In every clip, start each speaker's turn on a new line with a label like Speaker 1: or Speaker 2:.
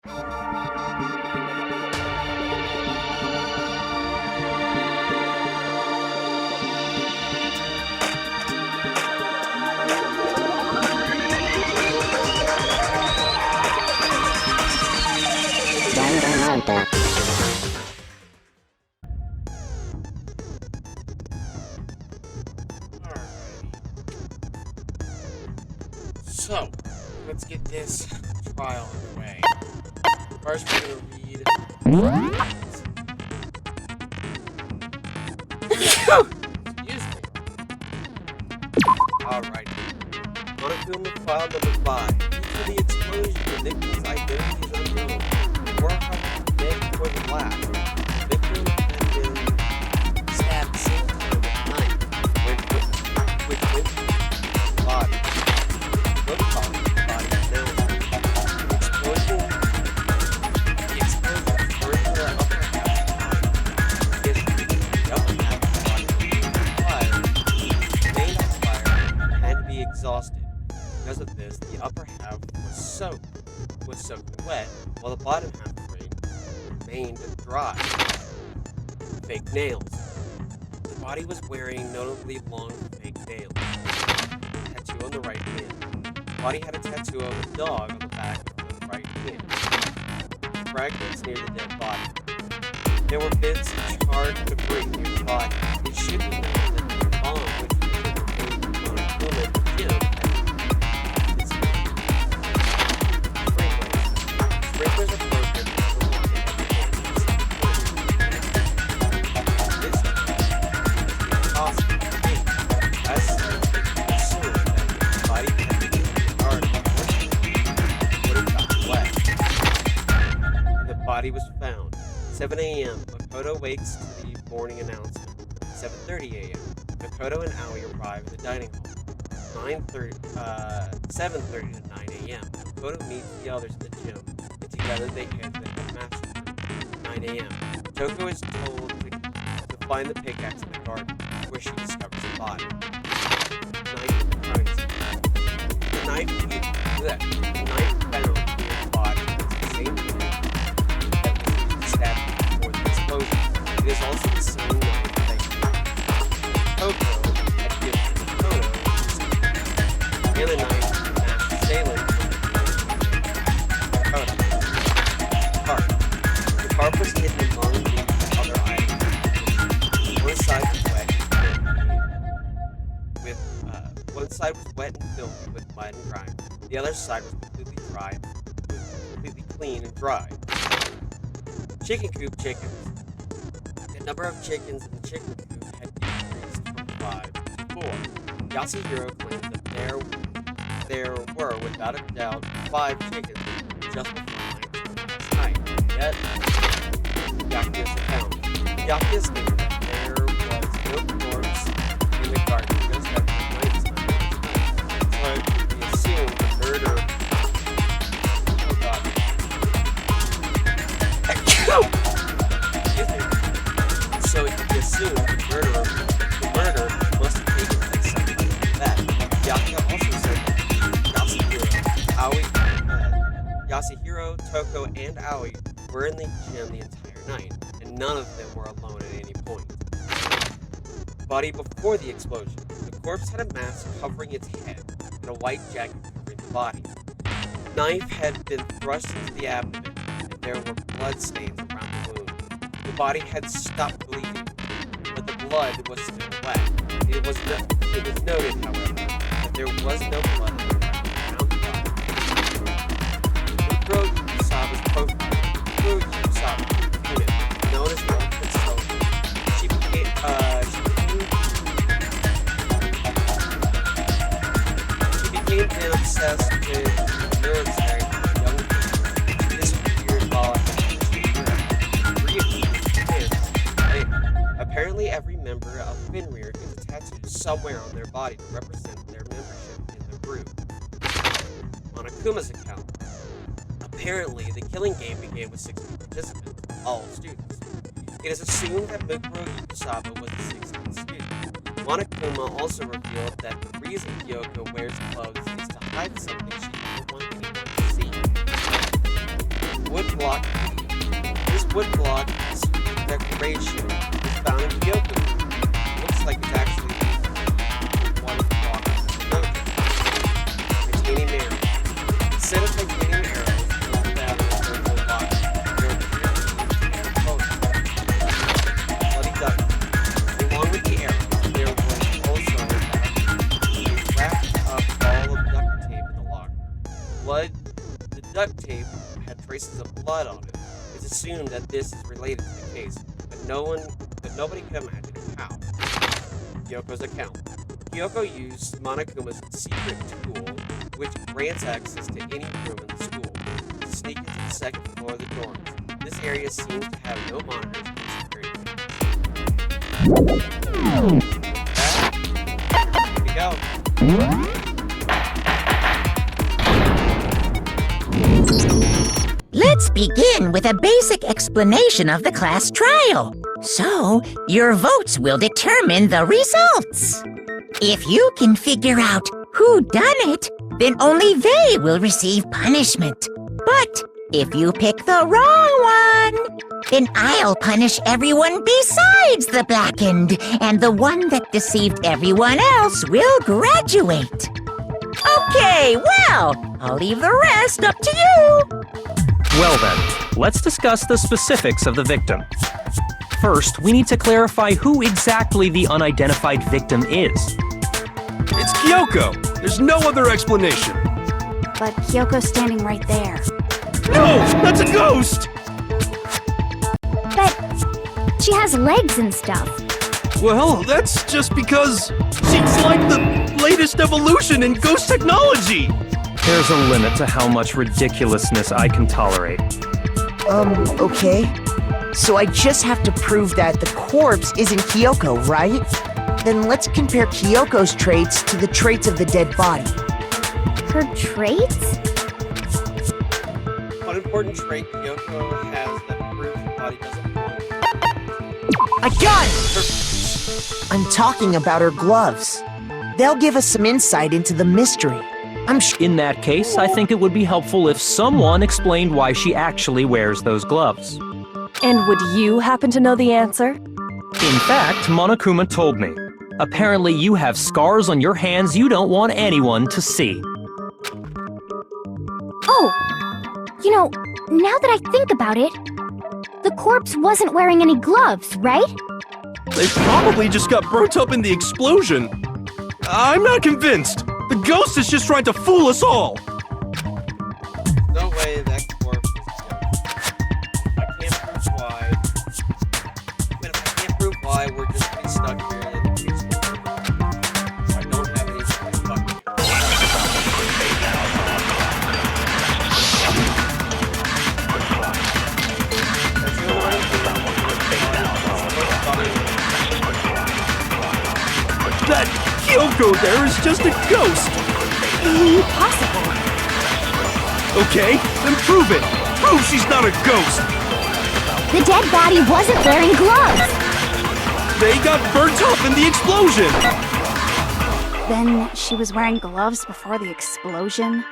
Speaker 1: Danganronpa.
Speaker 2: So, let's get this trial underway. First, we're going to read. Excuse me. Alright. Monokuma file number 5. Due to the explosion, the victim's identity is unknown. 4 hours before the blast, the victim had been stabbed single time with a knife, which went to the body. The body is now the explosion burned her upper half of the body. The upper half of the body remained on fire and had to be exhausted. Because of this, the upper half was soaking wet, while the bottom half remained dry. Fake nails. The body was wearing notably long fake nails. Tattoo on the right hand. The body had a tattoo of a dog on the back of the right hand. Fragments near the dead body. There were bits of charred debris near the body. It should be known that the bomb which was removed from Monokuma in the gym had its sprinklers are broken. Body was found. 7 a.m. Makoto wakes to the morning announcement. 7:30 a.m. Makoto and Aoi arrive at the dining hall. 7:30 to 9 a.m. Makoto meets the others at the gym, and together they head to the headmaster's room. 9 a.m. Toko is told to find the pickaxe in the garden, where she discovers the body. Knife at the crime scene. The knife found near the body is the same knife before the explosion. It is also the same knife that Toko had given to Makoto, and the knife the masked assailant Makoto. Carp. The carp was hidden among the other items. One side was wet and filthy with mud and grime. The other side was completely clean and dry. Chicken coop chickens. The number of chickens in the chicken coop had decreased from 5 to 4. Yasuhiro claims that there were, without a doubt, 5 chickens just before 9 last night. Yet, Yakuza found. Yakuza stated that there was no corpse in the garden just after 9 last night. So it could be assumed the murder. Oh god. So it could be assumed the murder must have taken place sometime after that. Yakuza also said that Yasuhiro, Toko, and Aoi were in the gym the entire night, and none of them were alone at any point. Body before the explosion. The corpse had a mask covering its head and a white jacket covering the body. Knife had been thrust into the abdomen, and there were blood stains around the wound. The body had stopped bleeding, but the blood was still wet. It was noted, however, that there was no blood around the body. Mukuro Yusaba's profile. Mukuro Yusaba, unit, known as the Ultimate Soldier. She became obsessed with the military from young people. She disappeared while apparently every member of Finrear gets a tattoo somewhere on their body to represent their membership in the group. Monokuma's account. Apparently, the killing game began with 60 participants, all students. It is assumed that Mukuro Yusaba was the 16th student. Monokuma also revealed that the reason Kyoko wears clothes is to hide something she doesn't want anyone to see. wood block. This wood block decoration is found in Kyoko. Looks like it's actually one block titanium arrows. Instead of titanium arrows, bloody duck. Along with the arrows, there was also wrapped up ball of duct tape in the locker. The duct tape had traces of blood on it. It's assumed that this is related to the case, but nobody could imagine how. Kyoko's account. Kyoko used Monokuma's secret tool, which grants access to any room in the school, to sneak into the second floor of the dorms. This area seems to have no monitors and security. Here we go.
Speaker 3: Let's begin with a basic explanation of the class trial. So, your votes will determine the results. If you can figure out who done it, then only they will receive punishment. But if you pick the wrong one, then I'll punish everyone besides the blackened, and the one that deceived everyone else will graduate. Okay, well, I'll leave the rest up to you.
Speaker 4: Well then, let's discuss the specifics of the victim. First, we need to clarify who exactly the unidentified victim is.
Speaker 5: It's Kyoko! There's no other explanation!
Speaker 6: But Kyoko's standing right there.
Speaker 5: No! That's a ghost!
Speaker 6: But she has legs and stuff.
Speaker 5: Well, that's just because she's like the latest evolution in ghost technology!
Speaker 4: There's a limit to how much ridiculousness I can tolerate.
Speaker 7: Okay. So I just have to prove that the corpse isn't Kyoko, right? Then let's compare Kyoko's traits to the traits of the dead body.
Speaker 6: Her traits?
Speaker 2: One important trait Kyoko has that proves her body doesn't belong.
Speaker 7: I got it! I'm talking about her gloves. They'll give us some insight into the mystery.
Speaker 4: In that case, I think it would be helpful if someone explained why she actually wears those gloves.
Speaker 8: And would you happen to know the answer?
Speaker 4: In fact, Monokuma told me. Apparently you have scars on your hands you don't want anyone to see.
Speaker 6: Oh! You know, now that I think about it, the corpse wasn't wearing any gloves, right?
Speaker 5: They probably just got burnt up in the explosion. I'm not convinced. The ghost is just trying to fool us all.
Speaker 2: No way that corpse is Kyoko. I can't prove why. But if I can't prove why, we're just gonna be stuck here in the basement. I don't have any choice but to.
Speaker 5: That Kyoko there is just a ghost.
Speaker 6: Impossible.
Speaker 5: Okay, then prove it. Prove she's not a ghost.
Speaker 6: The dead body wasn't wearing gloves.
Speaker 5: They got burnt up in the explosion.
Speaker 6: Then she was wearing gloves before the explosion?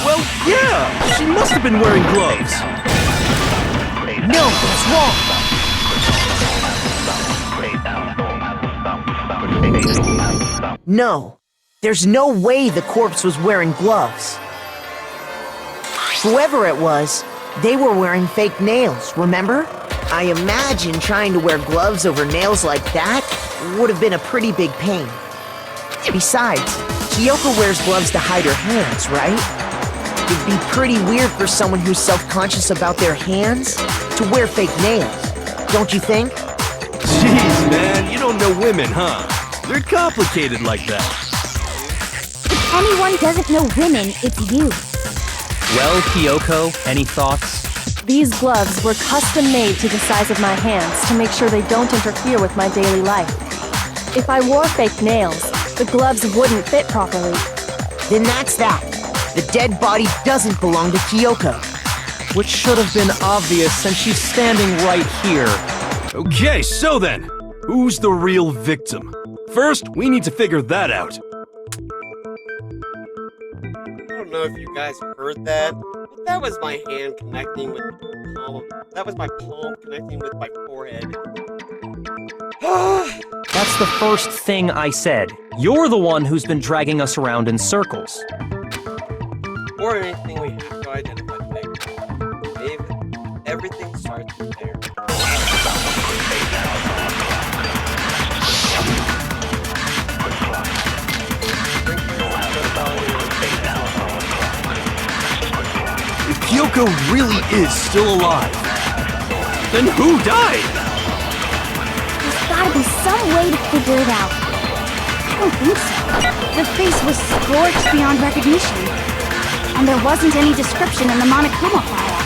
Speaker 5: Well, yeah, she must have been wearing gloves.
Speaker 7: No, that's wrong! No, there's no way the corpse was wearing gloves. Whoever it was, they were wearing fake nails, remember? I imagine trying to wear gloves over nails like that would have been a pretty big pain. Besides, Kyoko wears gloves to hide her hands, right? It'd be pretty weird for someone who's self-conscious about their hands to wear fake nails, don't you think?
Speaker 5: Jeez, man, you don't know women, huh? They're complicated like that.
Speaker 6: If anyone doesn't know women, it's you.
Speaker 4: Well, Kyoko, any thoughts?
Speaker 8: These gloves were custom made to the size of my hands to make sure they don't interfere with my daily life. If I wore fake nails, the gloves wouldn't fit properly.
Speaker 7: Then that's that. The dead body doesn't belong to Kyoko.
Speaker 4: Which should have been obvious since she's standing right here.
Speaker 5: Okay, so then, who's the real victim? First, we need to figure that out.
Speaker 2: I don't know if you guys heard that. What That was my hand connecting with the palm. That was my palm connecting with my forehead.
Speaker 4: That's the first thing I said. You're the one who's been dragging us around in circles.
Speaker 2: Or anything we have to identify the victim. Maybe everything starts from there.
Speaker 5: If Kyoko really is still alive, then who died?
Speaker 6: There's gotta be some way to figure it out. I don't think so. The face was scorched beyond recognition. And there wasn't any description in the Monokuma file.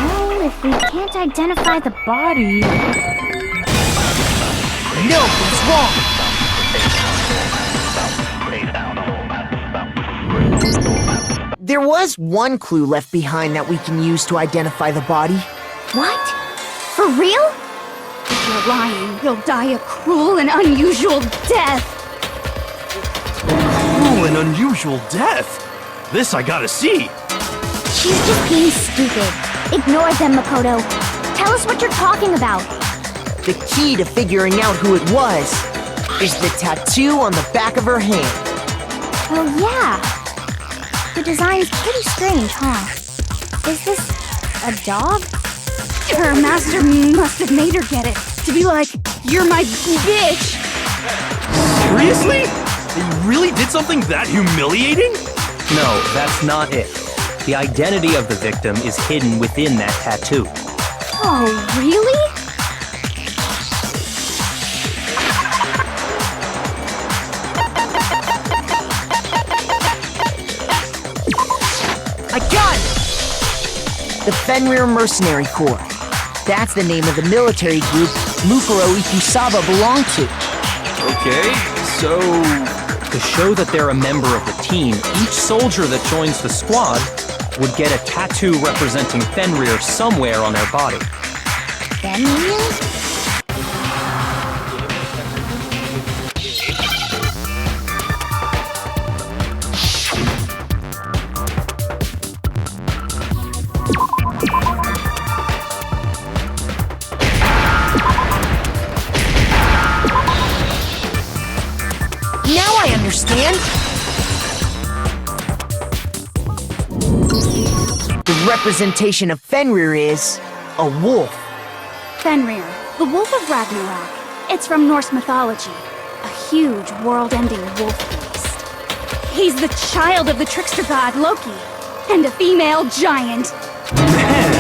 Speaker 6: Well, if we can't identify the body...
Speaker 7: No, what's wrong? There was one clue left behind that we can use to identify the body.
Speaker 6: What? For real? If you're lying, you'll die a cruel and unusual death.
Speaker 5: Cruel and unusual death. This I gotta see.
Speaker 6: She's just being stupid. Ignore them, Makoto. Tell us what you're talking about.
Speaker 7: The key to figuring out who it was is the tattoo on the back of her hand.
Speaker 6: Oh, yeah. The design's pretty strange, huh? Is this a dog? Her master must have made her get it. To be like, you're my bitch.
Speaker 5: Seriously? They really did something that humiliating?
Speaker 4: No, that's not it. The identity of the victim is hidden within that tattoo.
Speaker 6: Oh, really?
Speaker 7: I got it! The Fenrir Mercenary Corps. That's the name of the military group Mukuro Ikusaba belonged to.
Speaker 5: Okay, so...
Speaker 4: To show that they're a member of the team, each soldier that joins the squad would get a tattoo representing Fenrir somewhere on their body.
Speaker 6: Fenrir?
Speaker 7: Now I understand. The representation of Fenrir is a wolf.
Speaker 6: Fenrir, the Wolf of Ragnarok. It's from Norse mythology. A huge, world-ending wolf beast. He's the child of the trickster god Loki, and a female giant.
Speaker 5: Man,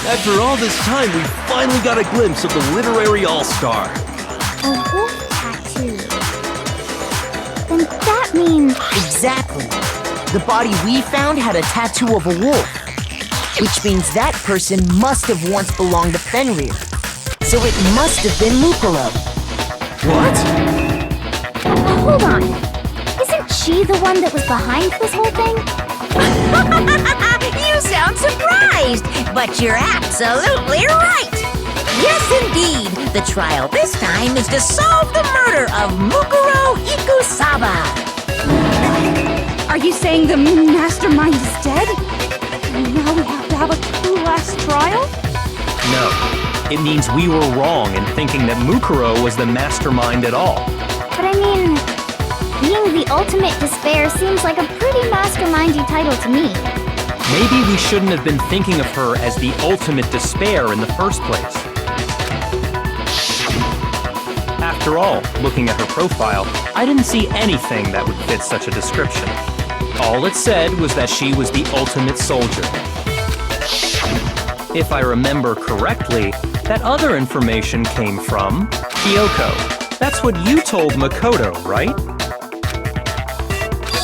Speaker 5: after all this time, we finally got a glimpse of the literary all-star.
Speaker 6: A wolf tattoo. Then that means...
Speaker 7: Exactly. The body we found had a tattoo of a wolf, which means that person must have once belonged to Fenrir. So it must have been Mukuro.
Speaker 5: What?
Speaker 6: Hold on. Isn't she the one that was behind this whole thing?
Speaker 3: You sound surprised, but you're absolutely right. Yes, indeed. The trial this time is to solve the murder of Mukuro Ikusaba.
Speaker 6: Are you saying the mastermind is dead? And now we have to have a true last trial?
Speaker 4: No. It means we were wrong in thinking that Mukuro was the mastermind at all.
Speaker 6: But I mean, being the ultimate despair seems like a pretty mastermindy title to me.
Speaker 4: Maybe we shouldn't have been thinking of her as the ultimate despair in the first place. After all, looking at her profile, I didn't see anything that would fit such a description. All it said was that she was the ultimate soldier. If I remember correctly, that other information came from Kyoko. That's what you told Makoto, right?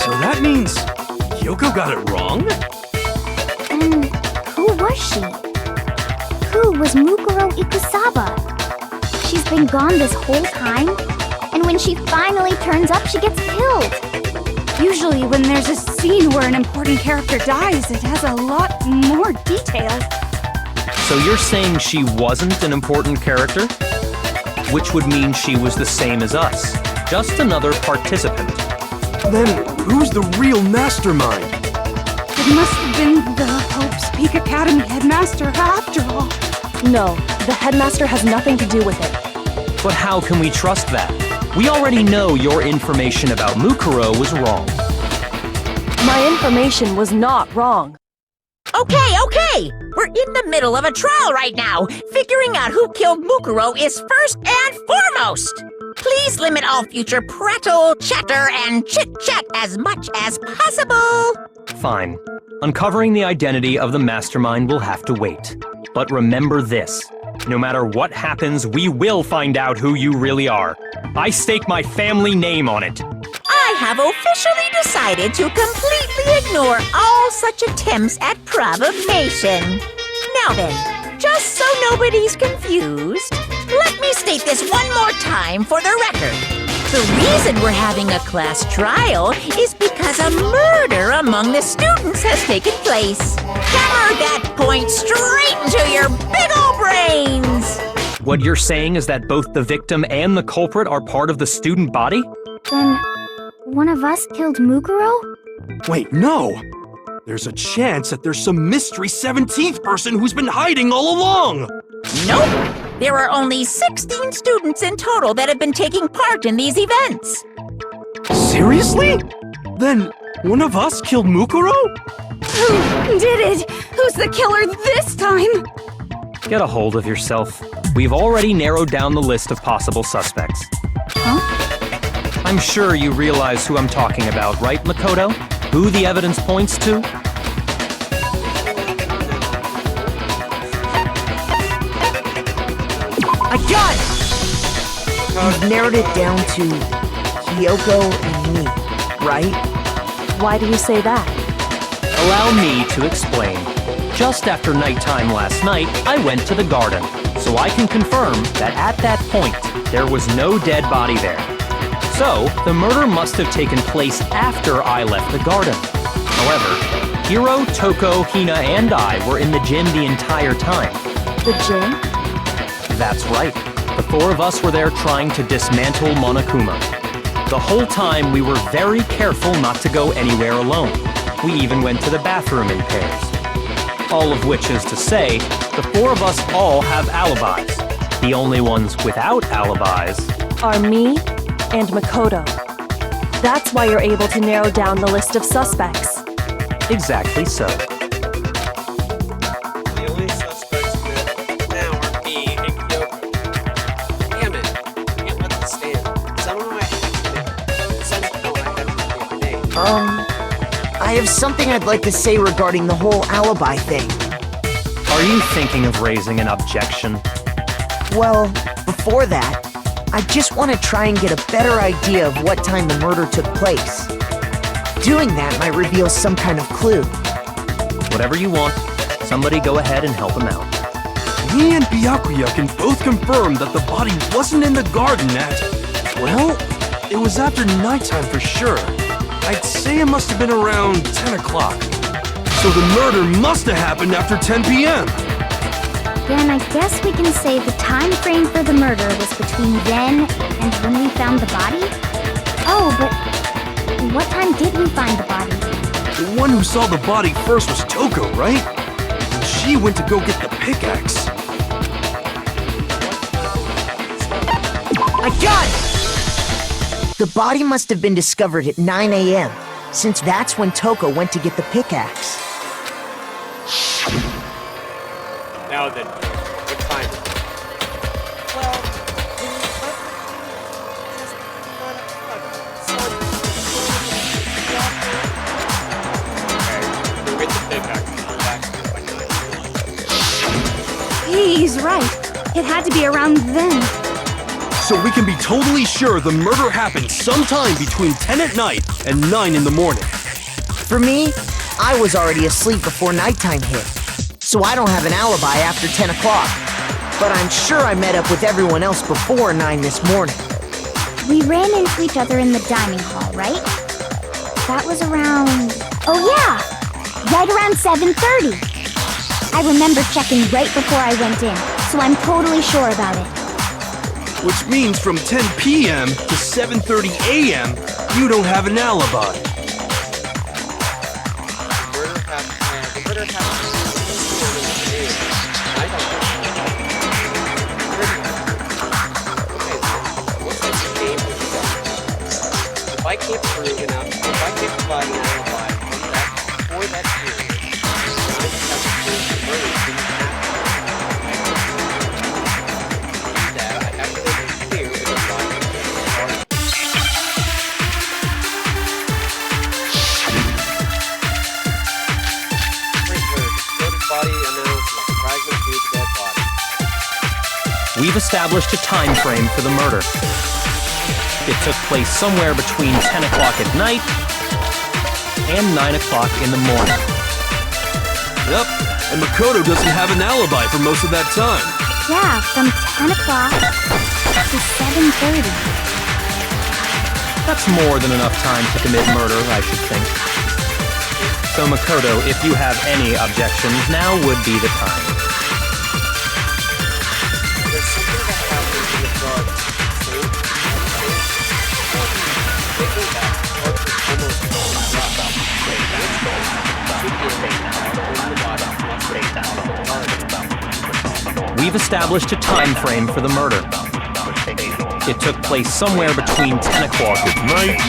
Speaker 5: So that means Kyoko got it wrong?
Speaker 6: And who was she? Who was Mukuro Ikusaba? She's been gone this whole time, and when she finally turns up, she gets killed. Usually when there's a scene where an important character dies, it has a lot more details.
Speaker 4: So you're saying she wasn't an important character? Which would mean she was the same as us, just another participant.
Speaker 5: Then who's the real mastermind?
Speaker 9: It must have been the Hope's Peak Academy headmaster after all.
Speaker 8: No, the headmaster has nothing to do with it.
Speaker 4: But how can we trust that? We already know your information about Mukuro was wrong.
Speaker 8: My information was not wrong.
Speaker 3: Okay. We're in the middle of a trial right now. Figuring out who killed Mukuro is first and foremost. Please limit all future prattle, chatter, and chit-chat as much as possible.
Speaker 4: Fine. Uncovering the identity of the mastermind will have to wait. But remember this. No matter what happens, we will find out who you really are. I stake my family name on it.
Speaker 3: I have officially decided to completely ignore all such attempts at provocation. Now then, just so nobody's confused, let me state this one more time for the record. The reason we're having a class trial is because a murder among the students has taken place. Hammer that point straight into your big ol' brains!
Speaker 4: What you're saying is that both the victim and the culprit are part of the student body?
Speaker 6: Then, one of us killed Mukuro?
Speaker 5: Wait, no! There's a chance that there's some mystery 17th person who's been hiding all along!
Speaker 3: Nope! There are only 16 students in total that have been taking part in these events.
Speaker 5: Seriously? Then, one of us killed Mukuro?
Speaker 9: Who did it? Who's the killer this time?
Speaker 4: Get a hold of yourself. We've already narrowed down the list of possible suspects.
Speaker 6: Huh?
Speaker 4: I'm sure you realize who I'm talking about, right, Makoto? Who the evidence points to?
Speaker 7: I got it! You've narrowed it down to Kyoko and me, right?
Speaker 8: Why do you say that?
Speaker 4: Allow me to explain. Just after nighttime last night, I went to the garden, so I can confirm that at that point, there was no dead body there. So, the murder must have taken place after I left the garden. However, Hiro, Toko, Hina, and I were in the gym the entire time.
Speaker 8: The gym?
Speaker 4: That's right. The four of us were there trying to dismantle Monokuma. The whole time, we were very careful not to go anywhere alone. We even went to the bathroom in pairs. All of which is to say, the four of us all have alibis. The only ones without alibis
Speaker 8: Are me and Makoto. That's why you're able to narrow down the list of suspects.
Speaker 4: exactly so.
Speaker 2: The only suspects with now are me and Kyoko. Damn it. I can't let this stand. Somehow I have to name.
Speaker 7: I have something I'd like to say regarding the whole alibi thing.
Speaker 4: Are you thinking of raising an objection?
Speaker 7: Well, before that, I just want to try and get a better idea of what time the murder took place. Doing that might reveal some kind of clue.
Speaker 4: Whatever you want. Somebody go ahead and help him out.
Speaker 5: Me and Byakuya can both confirm that the body wasn't in the garden at... Well, it was after nighttime for sure. I'd say it must have been around 10 o'clock. So the murder must have happened after 10 p.m.
Speaker 6: Then I guess we can say the time frame for the murder was between then and when we found the body? Oh, but what time did we find the body?
Speaker 5: The one who saw the body first was Toko, right? And she went to go get the pickaxe.
Speaker 7: I got it! The body must have been discovered at 9 a.m., since that's when Toko went to get the pickaxe.
Speaker 2: Now then, what time? Well, okay, go get the pickaxe and come back to by 9.
Speaker 9: He's right. It had to be around then.
Speaker 5: So we can be totally sure the murder happened sometime between 10 at night and 9 in the morning.
Speaker 7: For me, I was already asleep before nighttime hit, so I don't have an alibi after 10 o'clock. But I'm sure I met up with everyone else before 9 this morning.
Speaker 6: We ran into each other in the dining hall, right? That was around... Oh yeah! Right around 7:30. I remember checking right before I went in, so I'm totally sure about it.
Speaker 5: Which means from 10 p.m. to 7:30 a.m., you don't have an alibi.
Speaker 2: Murder murder happened in the game. I don't know. Okay, so looks like the game was done. If I can't prove enough, if I can't provide an alibi for that period, then I just have to prove the murder didn't happen. I have to make it clear with the body of the garden. Body analysis. Fragment due to dead body.
Speaker 4: We've established a time frame for the murder. It took place somewhere between 10 o'clock at night and 9 o'clock in the morning.
Speaker 5: Yep, and Makoto doesn't have an alibi for most of that time.
Speaker 6: Yeah, from 10 o'clock to 7:30.
Speaker 4: That's more than enough time to commit murder, I should think. So Makoto, if you have any objections, now would be the time.
Speaker 2: There's something that happens in the garden. Thinking back, almost
Speaker 4: We've established a time frame for the murder. It took place somewhere between 10 o'clock at night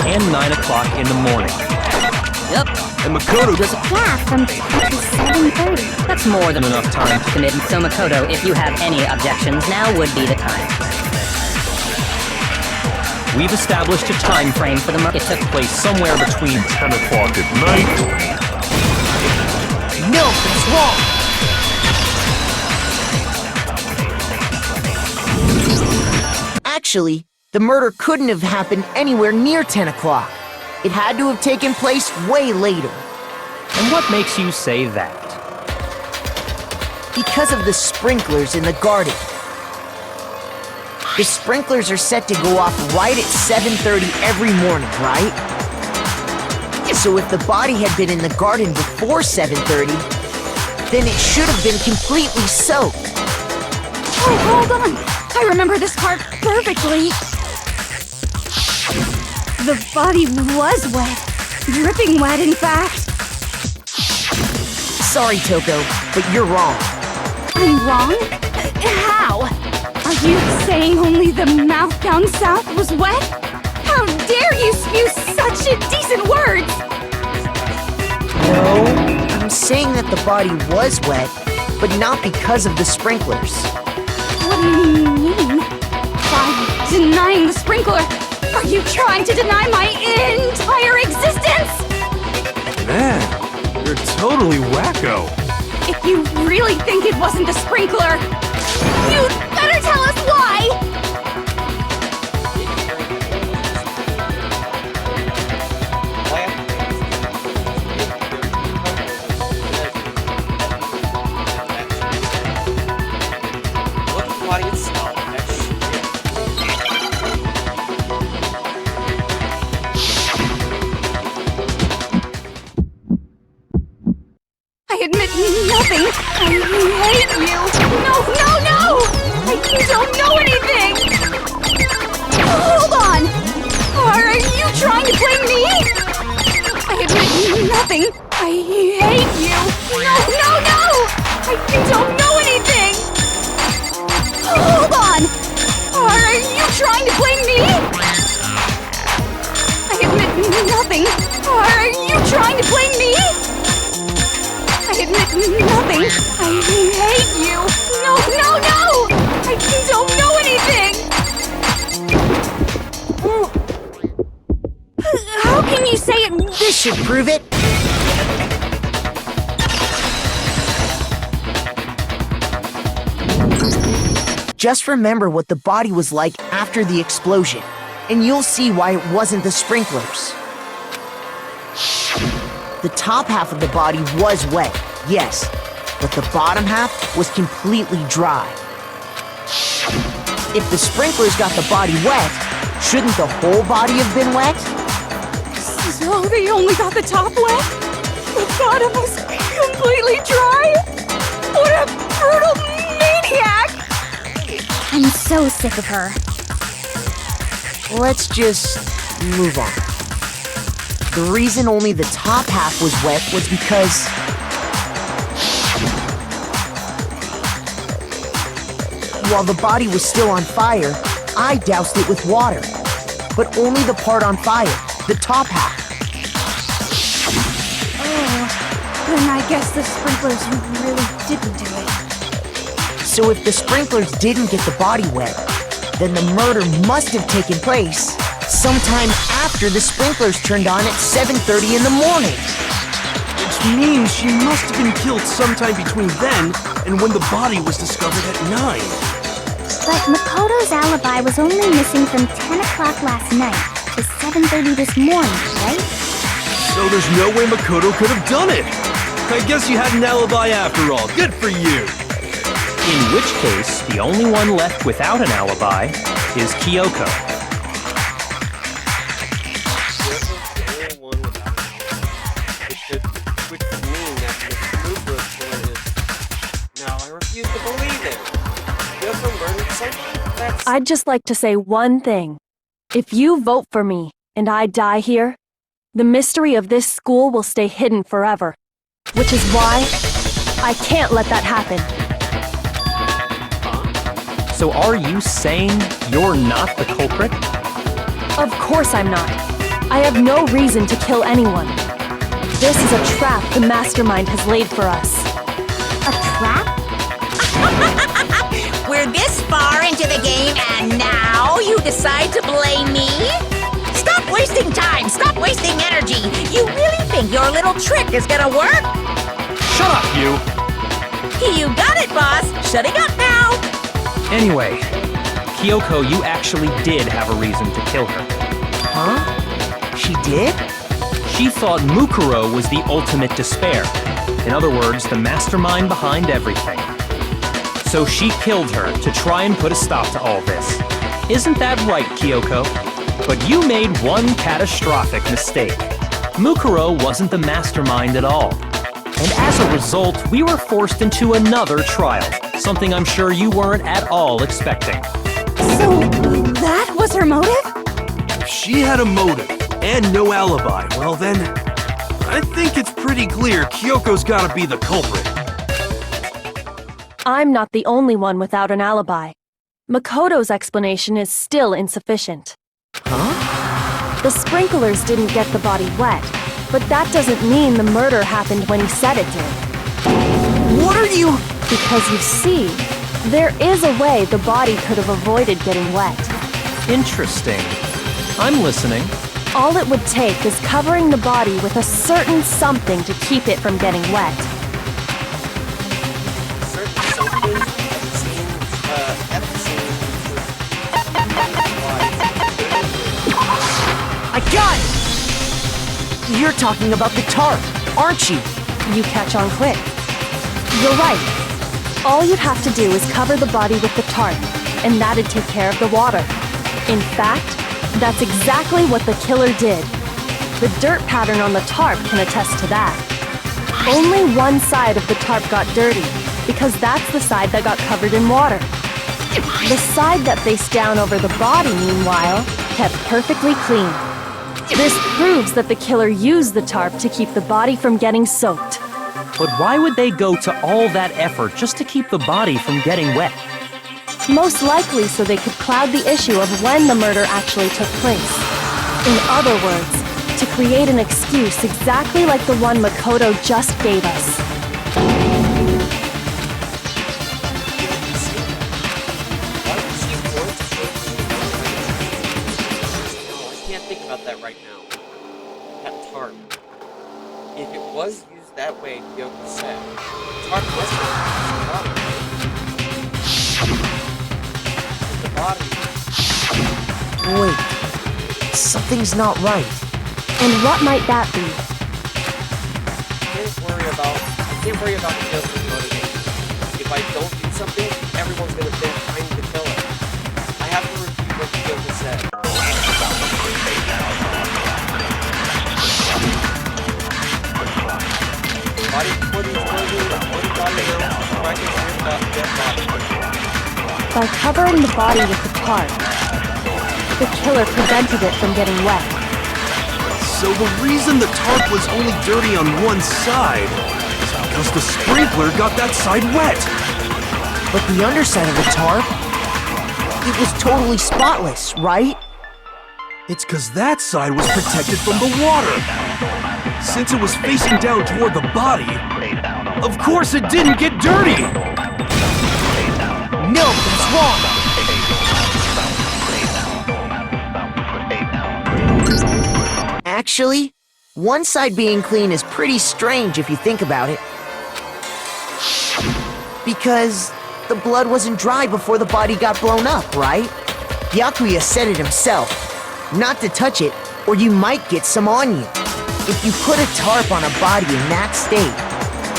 Speaker 4: and 9 o'clock in the morning.
Speaker 1: Yep.
Speaker 5: And Makoto doesn't...
Speaker 6: Yeah, from 10 to 7:30.
Speaker 1: That's more than enough time to commit. So Makoto, if you have any objections, now would be the time.
Speaker 4: We've established a time frame for the murder. It took place somewhere between 10 o'clock at night.
Speaker 7: No, that's wrong! Actually, the murder couldn't have happened anywhere near 10 o'clock. It had to have taken place way later.
Speaker 4: And what makes you say that?
Speaker 7: Because of the sprinklers in the garden. The sprinklers are set to go off right at 7:30 every morning, right? So if the body had been in the garden before 7:30, then it should have been completely soaked.
Speaker 9: Oh, hold on! I remember this part perfectly. The body was wet. Dripping wet, in fact.
Speaker 7: Sorry, Toko, but you're wrong.
Speaker 9: I'm wrong? How? Are you saying only the mouth down south was wet? How dare you spew such indecent words!
Speaker 7: No, I'm saying that the body was wet, but not because of the sprinklers.
Speaker 9: What do you mean? By denying the sprinkler, are you trying to deny my entire existence?
Speaker 5: Man, you're totally wacko.
Speaker 9: If you really think it wasn't the sprinkler, you'd better tell us why!
Speaker 2: Look at the body itself.
Speaker 9: I admit nothing. I hate you. No, no, no! You don't know anything! Hold on! Are you trying to blame me? I admit nothing. I hate you. No, no, no! You don't know anything! Hold on! Are you trying to blame me? I admit nothing. Are you trying to blame me? I admit nothing. I hate you. No, no, no! You don't know anything! How can you say it?
Speaker 7: This should prove it. Just remember what the body was like after the explosion, and you'll see why it wasn't the sprinklers. The top half of the body was wet, yes, but the bottom half was completely dry. If the sprinklers got the body wet, shouldn't the whole body have been wet?
Speaker 9: So they only got the top wet? The bottom was completely dry? What a brutal maniac!
Speaker 6: I'm so sick of her.
Speaker 7: Let's just move on. The reason only the top half was wet was because... while the body was still on fire, I doused it with water. But only the part on fire, the top half.
Speaker 9: Oh, then I guess the sprinklers really didn't do it.
Speaker 7: So if the sprinklers didn't get the body wet, then the murder must have taken place sometime after the sprinklers turned on at 7:30 in the morning.
Speaker 5: Which means she must have been killed sometime between then and when the body was discovered at 9.
Speaker 6: But Makoto's alibi was only missing from 10 o'clock last night to 7:30 this morning, right?
Speaker 5: So there's no way Makoto could have done it. I guess you had an alibi after all. Good for you.
Speaker 4: In which case, the only one left without an alibi is Kyoko.
Speaker 2: Which would mean that Miss Lubra's killer is... Now, I refuse to believe it. Kyoko murdered someone? That's...
Speaker 8: I'd just like to say one thing. If you vote for me, and I die here, the mystery of this school will stay hidden forever. Which is why I can't let that happen.
Speaker 4: So are you saying you're not the culprit?
Speaker 8: Of course I'm not. I have no reason to kill anyone. This is a trap the mastermind has laid for us.
Speaker 6: A trap?
Speaker 3: We're this far into the game and now you decide to blame me? Stop wasting time! Stop wasting energy! You really think your little trick is gonna work?
Speaker 4: Shut up, you!
Speaker 3: You got it, boss! Shutting up now!
Speaker 4: Anyway, Kyoko, you actually did have a reason to kill her.
Speaker 7: Huh? She did?
Speaker 4: She thought Mukuro was the ultimate despair. In other words, the mastermind behind everything. So she killed her to try and put a stop to all this. Isn't that right, Kyoko? But you made one catastrophic mistake. Mukuro wasn't the mastermind at all. And as a result, we were forced into another trial, something I'm sure you weren't at all expecting.
Speaker 9: So, that was her motive?
Speaker 5: If she had a motive and no alibi, well then, I think it's pretty clear Kyoko's gotta be the culprit.
Speaker 8: I'm not the only one without an alibi. Makoto's explanation is still insufficient.
Speaker 7: Huh?
Speaker 8: The sprinklers didn't get the body wet, but that doesn't mean the murder happened when he said it did.
Speaker 7: What are you...
Speaker 8: Because you see, there is a way the body could have avoided getting wet.
Speaker 4: Interesting. I'm listening.
Speaker 8: All it would take is covering the body with a certain something to keep it from getting wet.
Speaker 2: Certain something
Speaker 7: I got it! You're talking about the tarp, aren't you?
Speaker 8: You catch on quick. You're right. All you'd have to do is cover the body with the tarp, and that'd take care of the water. In fact, that's exactly what the killer did. The dirt pattern on the tarp can attest to that. Only one side of the tarp got dirty, because that's the side that got covered in water. The side that faced down over the body, meanwhile, kept perfectly clean. This proves that the killer used the tarp to keep the body from getting soaked.
Speaker 4: But why would they go to all that effort just to keep the body from getting wet?
Speaker 8: Most likely so they could cloud the issue of when the murder actually took place. In other words, to create an excuse exactly like the one Makoto just gave us.
Speaker 2: I can't think about that right now. That tarp. If it was used that way, Kyoko said, the tarp must have the body.
Speaker 7: Wait, something's not right.
Speaker 8: And what might that be?
Speaker 2: I can't worry about Kyoko's motivation. If I don't do something, everyone's gonna think I'm the killer. I have to repeat what Kyoko said. Body before the explosion, body body announced, practice dead body.
Speaker 8: By covering the body with the tarp, the killer prevented it from getting wet.
Speaker 5: So the reason the tarp was only dirty on one side is because the sprinkler got that side wet.
Speaker 7: But the underside of the tarp, it was totally spotless, right?
Speaker 5: It's because that side was protected from the water. Since it was facing down toward the body, of course it didn't get dirty.
Speaker 7: No, that's wrong. Actually, one side being clean is pretty strange if you think about it. Because the blood wasn't dry before the body got blown up, right? Byakuya said it himself. Not to touch it, or you might get some on you. If you put a tarp on a body in that state,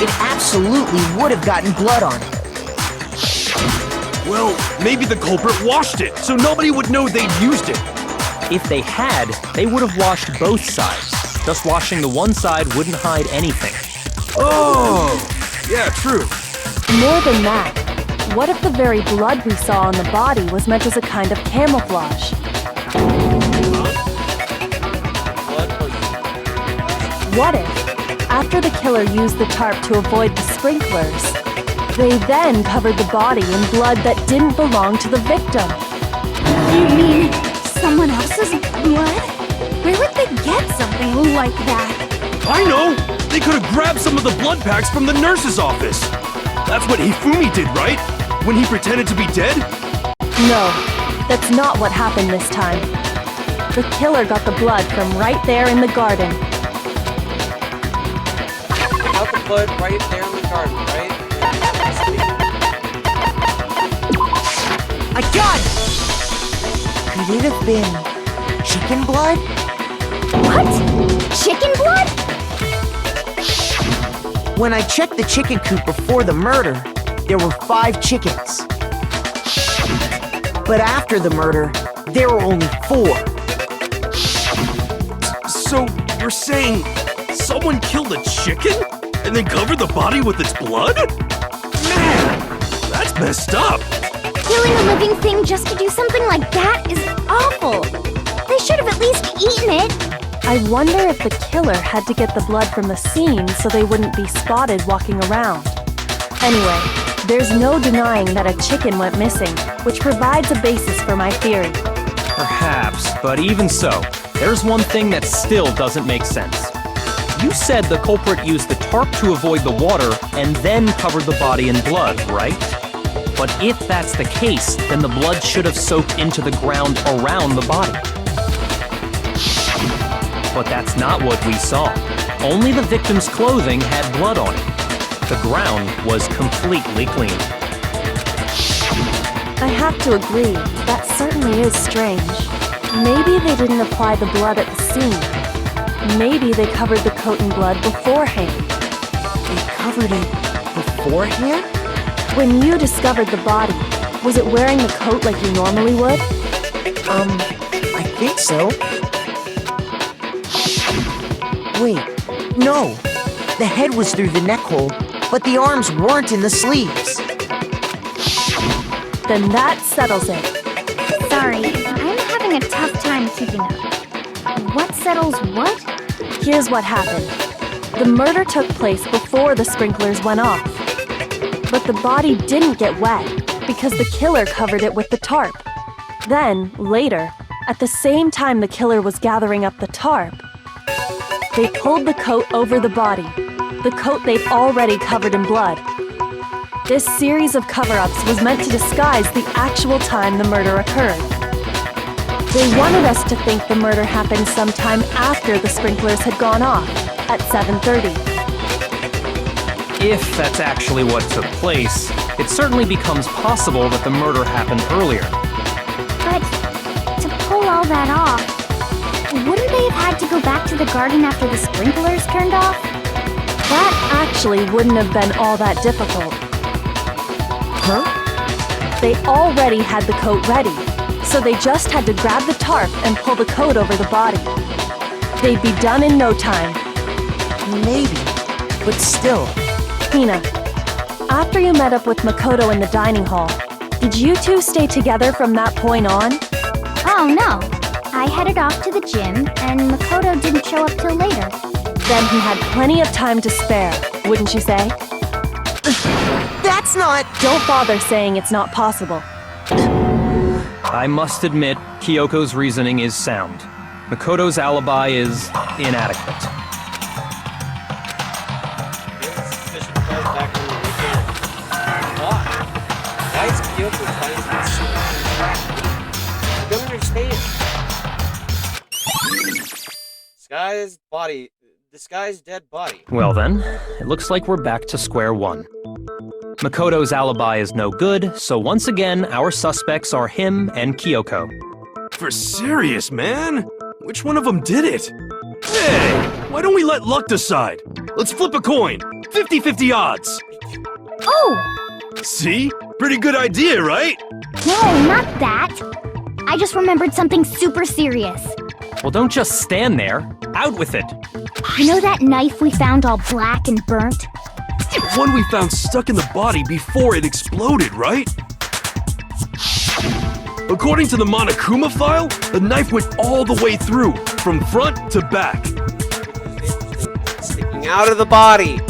Speaker 7: it absolutely would have gotten blood on it.
Speaker 5: Well, maybe the culprit washed it, so nobody would know they'd used it.
Speaker 4: If they had, they would have washed both sides. Just washing the one side wouldn't hide anything.
Speaker 5: Oh, yeah, true.
Speaker 8: More than that, what if the very blood we saw on the body was meant as a kind of camouflage? What if, after the killer used the tarp to avoid the sprinklers, they then covered the body in blood that didn't belong to the victim?
Speaker 9: You mean someone else's blood? Where would they get something like that?
Speaker 5: I know! They could have grabbed some of the blood packs from the nurse's office. That's what Hifumi did, right? When he pretended to be dead?
Speaker 8: No, that's not what happened this time. The killer got the blood from right there in the garden.
Speaker 2: Got the blood right there in the garden, right?
Speaker 7: I got it! Could it have been chicken blood?
Speaker 6: What? Chicken blood?
Speaker 7: When I checked the chicken coop before the murder, there were 5 chickens. But after the murder, there were only 4.
Speaker 5: So, you're saying someone killed a chicken and then covered the body with its blood? Man, that's messed up.
Speaker 6: Killing a living thing just to do something like that is awful. They should have at least eaten it.
Speaker 8: I wonder if the killer had to get the blood from the scene so they wouldn't be spotted walking around. Anyway, there's no denying that a chicken went missing, which provides a basis for my theory.
Speaker 4: Perhaps, but even so, there's one thing that still doesn't make sense. You said the culprit used the tarp to avoid the water and then covered the body in blood, right? But if that's the case, then the blood should have soaked into the ground around the body. But that's not what we saw. Only the victim's clothing had blood on it. The ground was completely clean.
Speaker 8: I have to agree, that certainly is strange. Maybe they didn't apply the blood at the scene. Maybe they covered the coat in blood beforehand.
Speaker 7: They covered it beforehand?
Speaker 8: When you discovered the body, was it wearing the coat like you normally would?
Speaker 7: I think so. Wait, no. The head was through the neck hole, but the arms weren't in the sleeves.
Speaker 8: Then that settles it.
Speaker 6: Sorry, I'm having a tough time keeping up. What settles what?
Speaker 8: Here's what happened. The murder took place before the sprinklers went off. But the body didn't get wet because the killer covered it with the tarp. Then, later, at the same time the killer was gathering up the tarp, they pulled the coat over the body, the coat they'd already covered in blood. This series of cover-ups was meant to disguise the actual time the murder occurred. They wanted us to think the murder happened sometime after the sprinklers had gone off, at 7:30.
Speaker 4: If that's actually what took place, it certainly becomes possible that the murder happened earlier.
Speaker 6: But to pull all that off, wouldn't they have had to go back to the garden after the sprinklers turned off?
Speaker 8: That actually wouldn't have been all that difficult.
Speaker 7: Huh?
Speaker 8: They already had the coat ready, so they just had to grab the tarp and pull the coat over the body. They'd be done in no time.
Speaker 7: Maybe, but still.
Speaker 8: Hina, after you met up with Makoto in the dining hall, did you two stay together from that point on?
Speaker 6: Oh no. I headed off to the gym, and Makoto didn't show up till later.
Speaker 8: Then he had plenty of time to spare, wouldn't you say?
Speaker 7: That's not...
Speaker 8: Don't bother saying it's not possible.
Speaker 4: I must admit, Kyoko's reasoning is sound. Makoto's alibi is inadequate.
Speaker 2: Suspicion falls back on the weekend. Why? Why is Kyoko trying to conceal? I don't understand. This guy's dead body.
Speaker 4: Well then, it looks like we're back to square one. Makoto's alibi is no good, so once again, our suspects are him and Kyoko.
Speaker 5: For serious, man? Which one of them did it? Hey, why don't we let luck decide? Let's flip a coin. 50-50 odds.
Speaker 6: Oh!
Speaker 5: See? Pretty good idea, right?
Speaker 6: No, not that. I just remembered something super serious.
Speaker 4: Well, don't just stand there. Out with it.
Speaker 6: You know that knife we found all black and burnt?
Speaker 5: The one we found stuck in the body before it exploded, right? According to the Monokuma file, the knife went all the way through, from front to back.
Speaker 2: Sticking out of the body.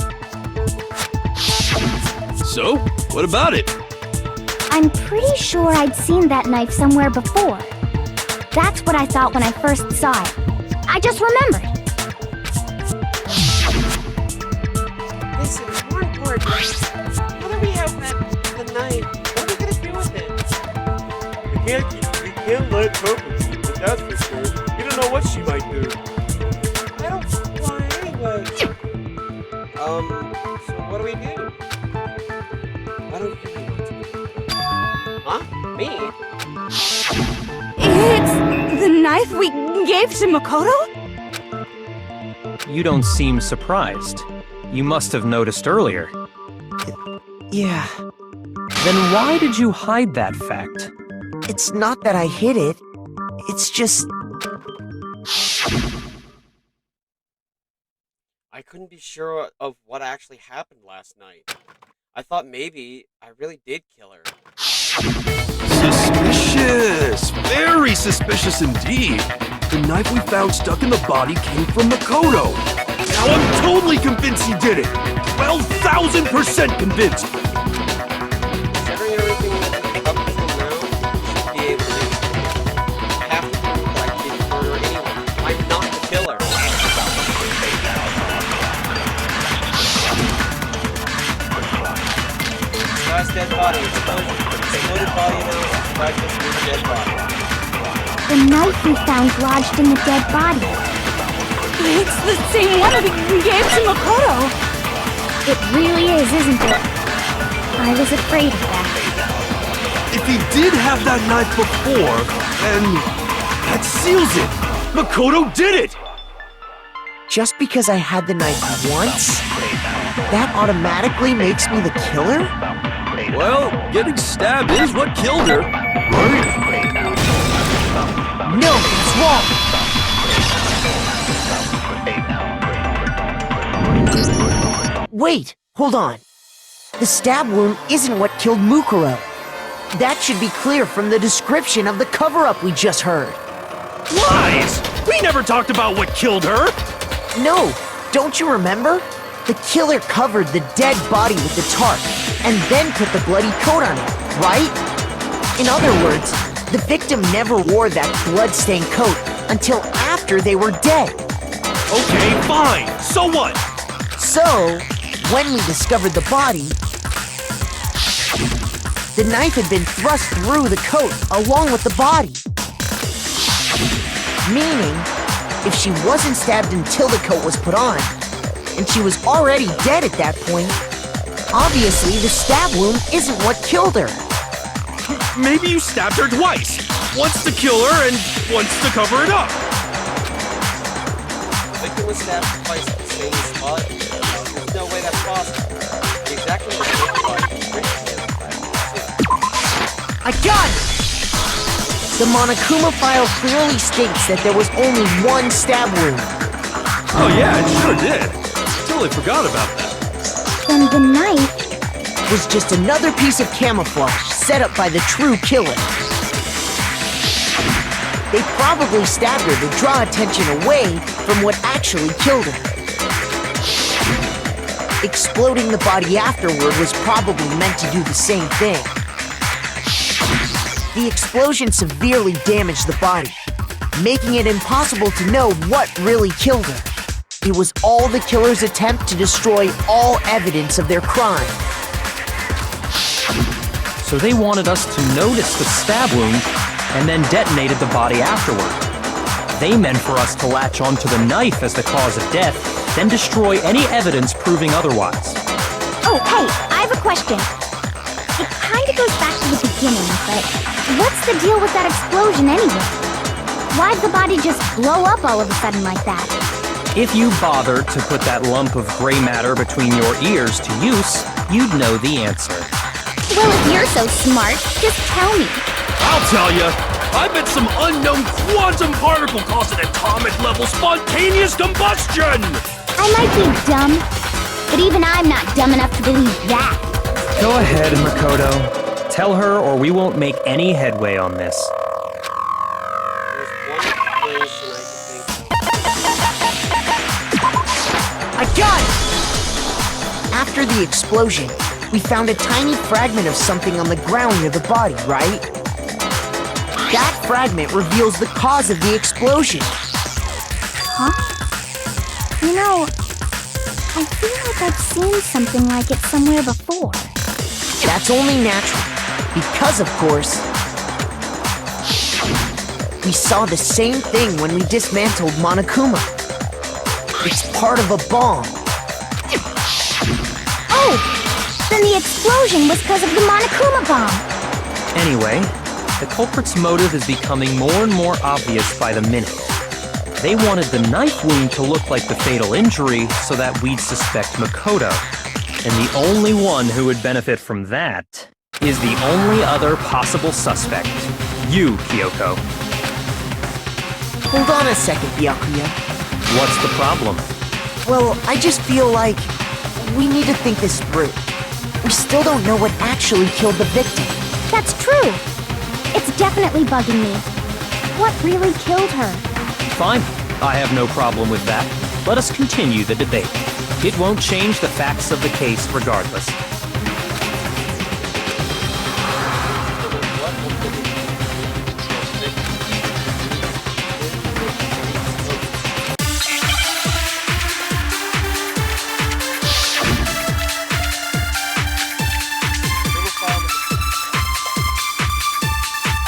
Speaker 5: So, what about it?
Speaker 6: I'm pretty sure I'd seen that knife somewhere before. That's what I thought when I first saw it. I just remembered.
Speaker 2: Listen, more important. Now that we have the knife, what are we gonna do with it? We can't let Coco see, but that's for sure. We don't know what she might do. I don't want anyway. So what do we do? What do you want to do? Huh? Me?
Speaker 9: It's the knife we gave to Makoto?
Speaker 4: You don't seem surprised. You must have noticed earlier.
Speaker 7: Yeah,
Speaker 4: Then why did you hide that fact?
Speaker 7: it's not that I hid it. It's just...
Speaker 2: I couldn't be sure of what actually happened last night. I thought maybe I really did kill her.
Speaker 5: Suspicious! Very suspicious indeed. The knife we found stuck in the body came from Makoto. Now I'm totally convinced he did it. 12,000% convinced.
Speaker 2: Considering everything up until now, you should be able to do it. I have to prove that I didn't murder anyone. I'm not the killer. Last dead body. Exploded body analysis. Practice with dead body.
Speaker 6: The knife we found lodged in the dead body.
Speaker 9: It's the same one that we gave to Makoto.
Speaker 6: It really is, isn't it? I was afraid of that.
Speaker 5: If he did have that knife before, then that seals it. Makoto did it.
Speaker 7: Just because I had the knife once, that automatically makes me the killer?
Speaker 5: Well, getting stabbed is what killed her, right?
Speaker 7: No, it's wrong. Wait, hold on. The stab wound isn't what killed Mukuro. That should be clear from the description of the cover-up we just heard.
Speaker 5: Lies! We never talked about what killed her.
Speaker 7: No, don't you remember? The killer covered the dead body with the tarp and then put the bloody coat on it, right? In other words, the victim never wore that blood-stained coat until after they were dead.
Speaker 5: Okay, fine. So what?
Speaker 7: So, when we discovered the body, the knife had been thrust through the coat along with the body. Meaning, if she wasn't stabbed until the coat was put on, and she was already dead at that point, obviously the stab wound isn't what killed her.
Speaker 5: Maybe you stabbed her twice. Once to kill her and once to cover it up.
Speaker 2: The victim was stabbed twice at the same spot. There's no way that's possible. The exact number of body is
Speaker 7: I got it! The Monokuma file clearly states that there was only one stab wound.
Speaker 5: Oh yeah, it sure did. Totally forgot about that.
Speaker 6: Then the knife...
Speaker 7: Was just another piece of camouflage set up by the true killer. They probably stabbed her to draw attention away from what actually killed her. Exploding the body afterward was probably meant to do the same thing. The explosion severely damaged the body, making it impossible to know what really killed her. It was all the killer's attempt to destroy all evidence of their crime.
Speaker 4: So they wanted us to notice the stab wound and then detonated the body afterward. They meant for us to latch onto the knife as the cause of death, then destroy any evidence proving otherwise.
Speaker 6: Oh, hey, I have a question. It kinda goes back to the beginning, but what's the deal with that explosion anyway? Why'd the body just blow up all of a sudden like that?
Speaker 4: If you bothered to put that lump of gray matter between your ears to use, you'd know the answer.
Speaker 6: Well, if you're so smart, just tell me.
Speaker 5: I'll tell ya. I bet some unknown quantum particle caused an atomic-level spontaneous combustion!
Speaker 6: I might be dumb, but even I'm not dumb enough to believe that.
Speaker 4: Go ahead, Makoto. Tell her or we won't make any headway on this.
Speaker 2: There's one explanation
Speaker 7: I got it! After the explosion, we found a tiny fragment of something on the ground near the body, right? That fragment reveals the cause of the explosion.
Speaker 6: Huh? You know, I feel like I've seen something like it somewhere before.
Speaker 7: That's only natural, because of course, we saw the same thing when we dismantled Monokuma. It's part of a bomb.
Speaker 6: Oh! Then the explosion was because of the Monokuma bomb!
Speaker 4: Anyway, the culprit's motive is becoming more and more obvious by the minute. They wanted the knife wound to look like the fatal injury so that we'd suspect Makoto. And the only one who would benefit from that is the only other possible suspect. You, Kyoko.
Speaker 7: Hold on a second, Byakuya.
Speaker 4: What's the problem?
Speaker 7: Well, I just feel like we need to think this through. We still don't know what actually killed the victim.
Speaker 6: That's true! It's definitely bugging me. What really killed her?
Speaker 4: Fine, I have no problem with that. Let us continue the debate. It won't change the facts of the case regardless.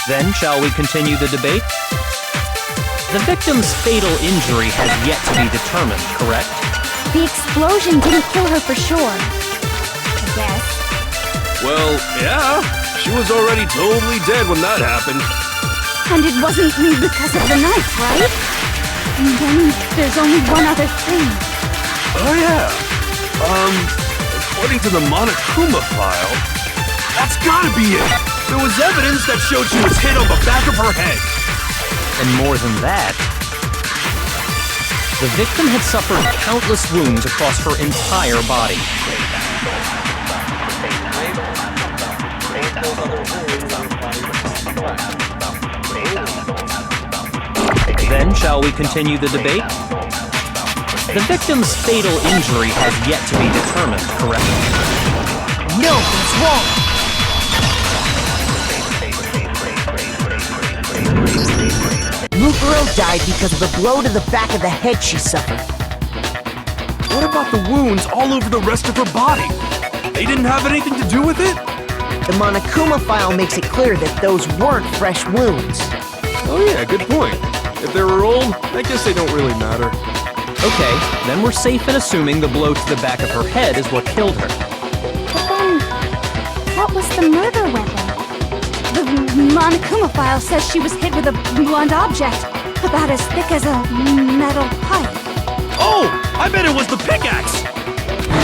Speaker 4: Then, shall we continue the debate? The victim's fatal injury has yet to be determined, correct?
Speaker 6: The explosion didn't kill her for sure. I guess.
Speaker 5: Well, yeah. She was already totally dead when that happened.
Speaker 9: And it wasn't me because of the knife, right? And then there's only one other thing.
Speaker 5: Oh, yeah. According to the Monokuma file, that's gotta be it. There was evidence that showed she was hit on the back of her head.
Speaker 4: And more than that, the victim had suffered countless wounds across her entire body. Then, shall we continue the debate? The victim's fatal injury has yet to be determined, correct?
Speaker 7: No, that's wrong! Mukuro died because of the blow to the back of the head she suffered.
Speaker 5: What about the wounds all over the rest of her body? They didn't have anything to do with it?
Speaker 7: The Monokuma file makes it clear that those weren't fresh wounds.
Speaker 5: Oh yeah, good point. If they were old, I guess they don't really matter.
Speaker 4: Okay, then we're safe in assuming the blow to the back of her head is what killed her.
Speaker 6: But then, what was the murder weapon?
Speaker 9: The Monokuma file says she was hit with a blunt object, about as thick as a metal pipe.
Speaker 5: Oh! I bet it was the pickaxe!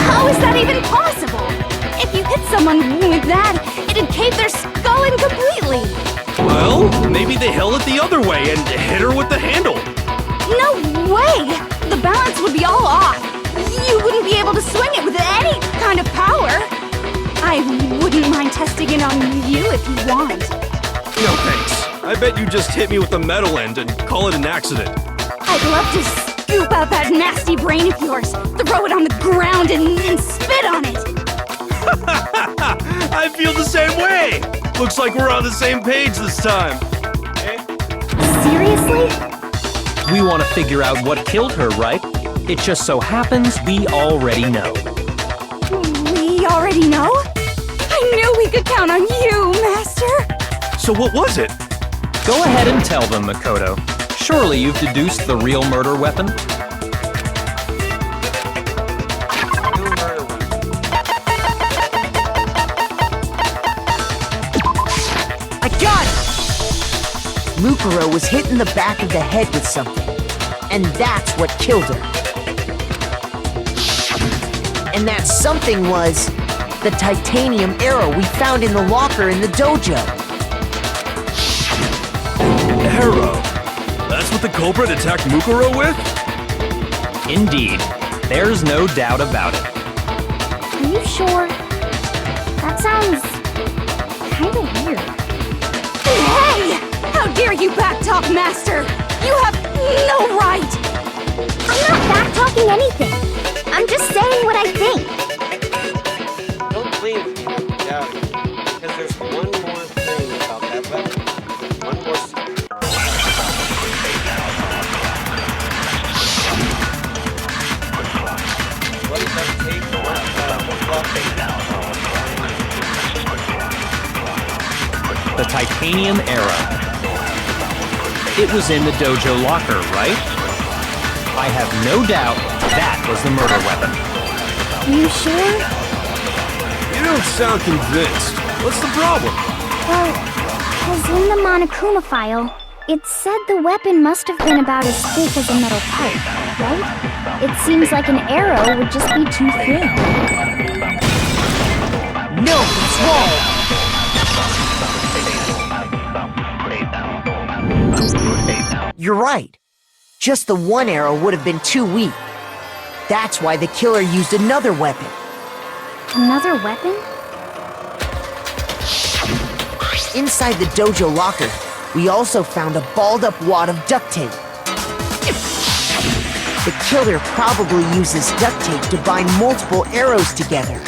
Speaker 9: How is that even possible? If you hit someone with that, it'd cave their skull in completely.
Speaker 5: Well, maybe they held it the other way and hit her with the handle.
Speaker 9: No way! The balance would be all off. You wouldn't be able to swing it with any kind of power. I wouldn't mind testing it on you if you want.
Speaker 5: No thanks. I bet you just hit me with the metal end and call it an accident.
Speaker 9: I'd love to scoop out that nasty brain of yours, throw it on the ground, and spit on it.
Speaker 5: I feel the same way. Looks like we're on the same page this time.
Speaker 6: Seriously?
Speaker 4: We want to figure out what killed her, right? It just so happens we already know.
Speaker 9: We already know? I knew we could count on you, Master.
Speaker 5: So what was it?
Speaker 4: Go ahead and tell them, Makoto. Surely you've deduced the real murder weapon?
Speaker 2: New murder weapon.
Speaker 7: I got it! Mukuro was hit in the back of the head with something, and that's what killed her. And that something was the titanium arrow we found in the locker in the dojo.
Speaker 5: Arrow. That's what the culprit attacked Mukuro with?
Speaker 4: Indeed. There's no doubt about it.
Speaker 6: Are you sure? That sounds kinda weird.
Speaker 9: Hey! How dare you backtalk, Master? You have no right!
Speaker 6: I'm not back-talking anything. I'm just saying what I think.
Speaker 2: Don't blame me for doubting you, because there's one more thing about that weapon. One more secret. What does that take to
Speaker 4: The titanium arrow. It was in the dojo locker, right? I have no doubt that was the murder weapon.
Speaker 6: You sure?
Speaker 5: You don't sound convinced. What's the problem?
Speaker 6: Well, because in the Monokuma file, it said the weapon must have been about as thick as a metal pipe, right? It seems like an arrow would just be too thin.
Speaker 7: No, it's wrong! You're right. Just the one arrow would have been too weak. That's why the killer used another weapon.
Speaker 6: Another weapon?
Speaker 7: Inside the dojo locker, we also found a balled-up wad of duct tape. The killer probably uses duct tape to bind multiple arrows together.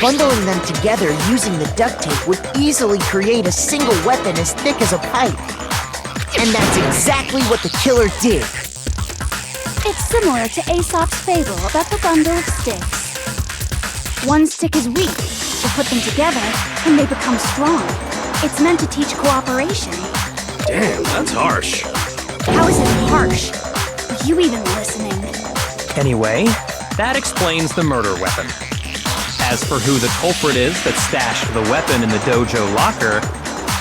Speaker 7: Bundling them together using the duct tape would easily create a single weapon as thick as a pipe. And that's exactly what the killer did.
Speaker 9: It's similar to Aesop's fable about the bundle of sticks. One stick is weak, but put them together and they become strong. It's meant to teach cooperation.
Speaker 5: Damn, that's harsh.
Speaker 9: How is it harsh? Are you even listening?
Speaker 4: Anyway, that explains the murder weapon. As for who the culprit is that stashed the weapon in the dojo locker,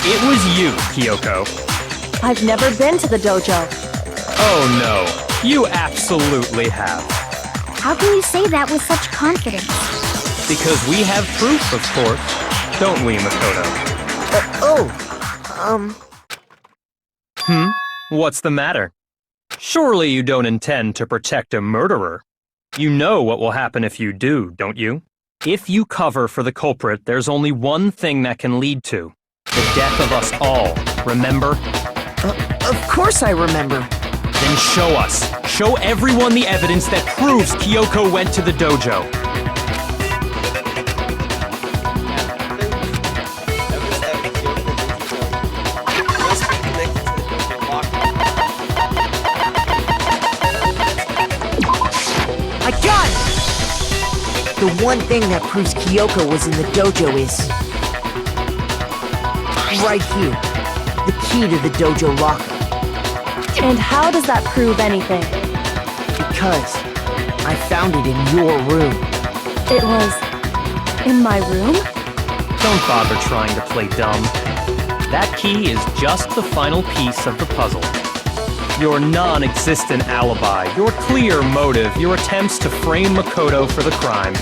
Speaker 4: it was you, Kyoko.
Speaker 8: I've never been to the dojo.
Speaker 4: Oh no, you absolutely have.
Speaker 6: How can you say that with such confidence?
Speaker 4: Because we have proof, of course. Don't we, Makoto? What's the matter? Surely you don't intend to protect a murderer. You know what will happen if you do, don't you? If you cover for the culprit, there's only one thing that can lead to the death of us all, remember?
Speaker 7: Of course I remember.
Speaker 4: Then show us. Show everyone the evidence that proves Kyoko went to the dojo.
Speaker 7: I got it! The one thing that proves Kyoko was in the dojo is right here. The key to the dojo locker.
Speaker 8: And how does that prove anything?
Speaker 7: Because I found it in your room.
Speaker 8: It was in my room?
Speaker 4: Don't bother trying to play dumb. That key is just the final piece of the puzzle. Your non-existent alibi, your clear motive, your attempts to frame Makoto for the crime.